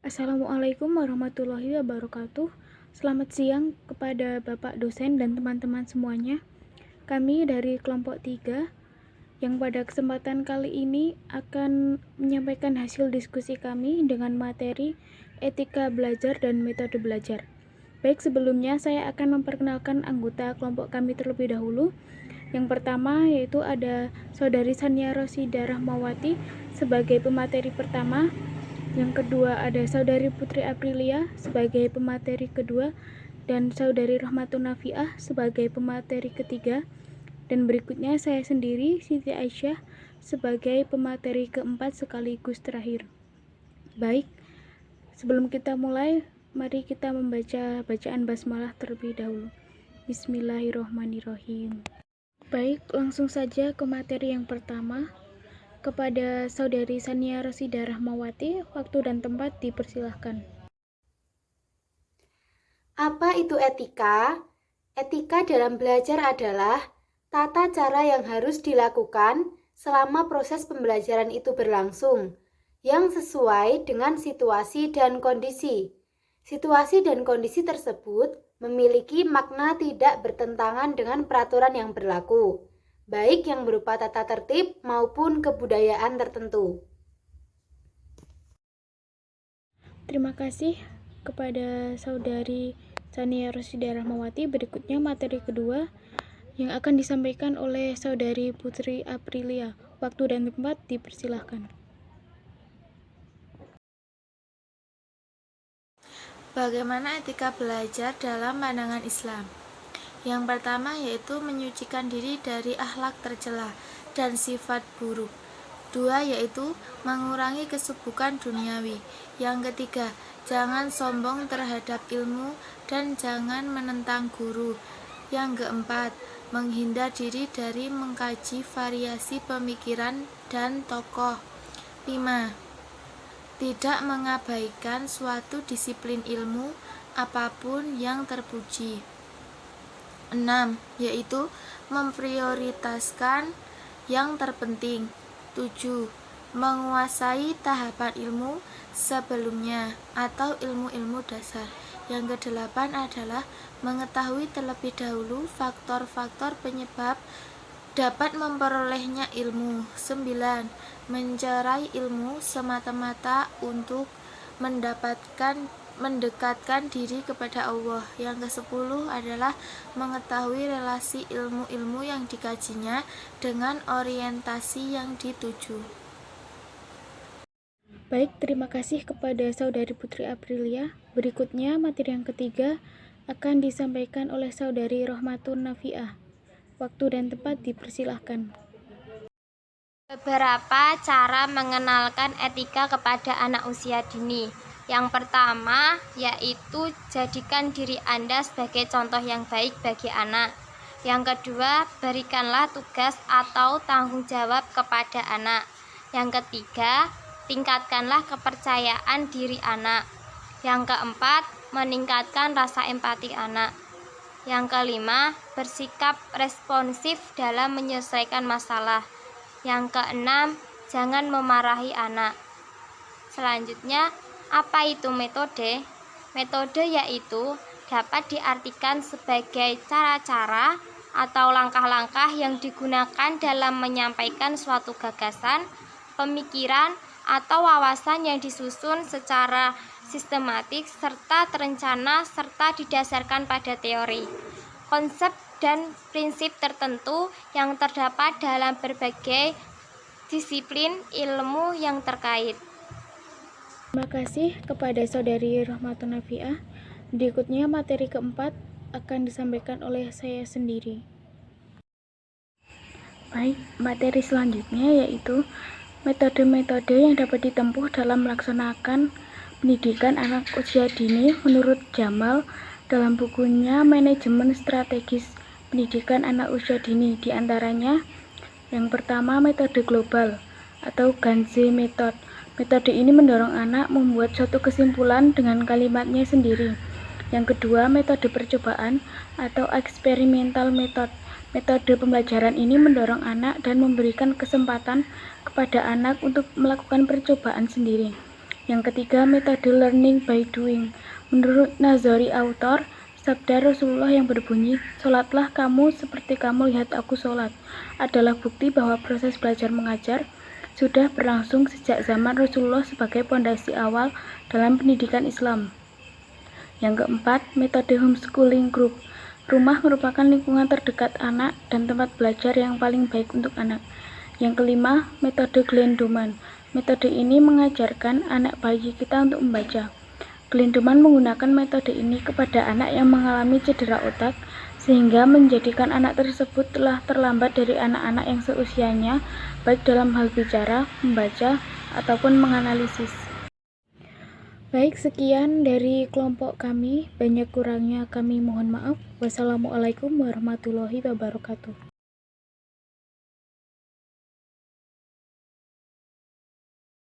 Assalamualaikum warahmatullahi wabarakatuh. Selamat siang kepada Bapak dosen dan teman-teman semuanya. Kami dari kelompok 3 yang pada kesempatan kali ini akan menyampaikan hasil diskusi kami dengan materi etika belajar dan metode belajar. Baik, sebelumnya saya akan memperkenalkan anggota kelompok kami terlebih dahulu. Yang pertama yaitu ada Saudari Sania Rosida Rahmawati sebagai pemateri pertama. Yang kedua ada Saudari Putri Aprilia sebagai pemateri kedua dan Saudari Rahmatun Nafiah sebagai pemateri ketiga. Dan berikutnya saya sendiri, Siti Aisyah, sebagai pemateri keempat sekaligus terakhir. Baik, sebelum kita mulai, mari kita membaca bacaan basmalah terlebih dahulu. Bismillahirrohmanirrohim. Baik, langsung saja ke materi yang pertama. Kepada Saudari Sania Rosida Rahmawati, waktu dan tempat dipersilahkan. Apa itu etika? Etika dalam belajar adalah tata cara yang harus dilakukan selama proses pembelajaran itu berlangsung, yang sesuai dengan situasi dan kondisi. Situasi dan kondisi tersebut memiliki makna tidak bertentangan dengan peraturan yang berlaku, baik yang berupa tata tertib maupun kebudayaan tertentu. Terima kasih kepada Saudari Sania Rosida Rahmawati. Berikutnya materi kedua yang akan disampaikan oleh Saudari Putri Aprilia. Waktu dan tempat dipersilahkan. Bagaimana etika belajar dalam pandangan Islam? Yang pertama yaitu menyucikan diri dari akhlak tercela dan sifat buruk. Dua yaitu mengurangi kesibukan duniawi. Yang ketiga, jangan sombong terhadap ilmu dan jangan menentang guru. Yang keempat, menghindar diri dari mengkaji variasi pemikiran dan tokoh. 5. Tidak mengabaikan suatu disiplin ilmu apapun yang terpuji. 6. Yaitu memprioritaskan yang terpenting. 7. Menguasai tahapan ilmu sebelumnya atau ilmu-ilmu dasar. Yang kedelapan adalah mengetahui terlebih dahulu faktor-faktor penyebab dapat memperolehnya ilmu. 9. Mencari ilmu semata-mata untuk mendekatkan diri kepada Allah. Yang ke-10 adalah mengetahui relasi ilmu-ilmu yang dikajinya dengan orientasi yang dituju. Baik, terima kasih kepada Saudari Putri Aprilia. Berikutnya materi yang ketiga akan disampaikan oleh Saudari Rahmatun Nafiah. Waktu dan tempat dipersilahkan. Beberapa cara mengenalkan etika kepada anak usia dini. Yang pertama yaitu jadikan diri Anda sebagai contoh yang baik bagi anak. Yang kedua, berikanlah tugas atau tanggung jawab kepada anak. Yang ketiga, tingkatkanlah kepercayaan diri anak. Yang keempat, meningkatkan rasa empati anak. Yang kelima, bersikap responsif dalam menyelesaikan masalah. Yang keenam, jangan memarahi anak. Selanjutnya, apa itu metode? Metode yaitu dapat diartikan sebagai cara-cara atau langkah-langkah yang digunakan dalam menyampaikan suatu gagasan, pemikiran, atau wawasan yang disusun secara sistematik serta terencana serta didasarkan pada teori, konsep dan prinsip tertentu yang terdapat dalam berbagai disiplin ilmu yang terkait. Terima kasih kepada Saudari Rahmatun Nafiah. Berikutnya materi keempat akan disampaikan oleh saya sendiri. Baik, materi selanjutnya yaitu metode-metode yang dapat ditempuh dalam melaksanakan pendidikan anak usia dini menurut Jamal dalam bukunya Manajemen Strategis Pendidikan Anak Usia Dini. Di antaranya yang pertama metode global atau Ganze Method. Metode ini mendorong anak membuat suatu kesimpulan dengan kalimatnya sendiri. Yang kedua, metode percobaan atau Experimental Method. Metode pembelajaran ini mendorong anak dan memberikan kesempatan kepada anak untuk melakukan percobaan sendiri. Yang ketiga, metode learning by doing. Menurut Nazari autor, sabda Rasulullah yang berbunyi, "Sholatlah kamu seperti kamu lihat aku sholat," adalah bukti bahwa proses belajar mengajar sudah berlangsung sejak zaman Rasulullah sebagai pondasi awal dalam pendidikan Islam. Yang keempat, metode homeschooling group. Rumah merupakan lingkungan terdekat anak dan tempat belajar yang paling baik untuk anak. Yang kelima, metode Glenn-Doman. Metode ini mengajarkan anak bayi kita untuk membaca. Glenn-Doman menggunakan metode ini kepada anak yang mengalami cedera otak, sehingga menjadikan anak tersebut telah terlambat dari anak-anak yang seusianya, baik dalam hal bicara, membaca, ataupun menganalisis. Baik, sekian dari kelompok kami. Banyak kurangnya kami mohon maaf. Wassalamualaikum warahmatullahi wabarakatuh.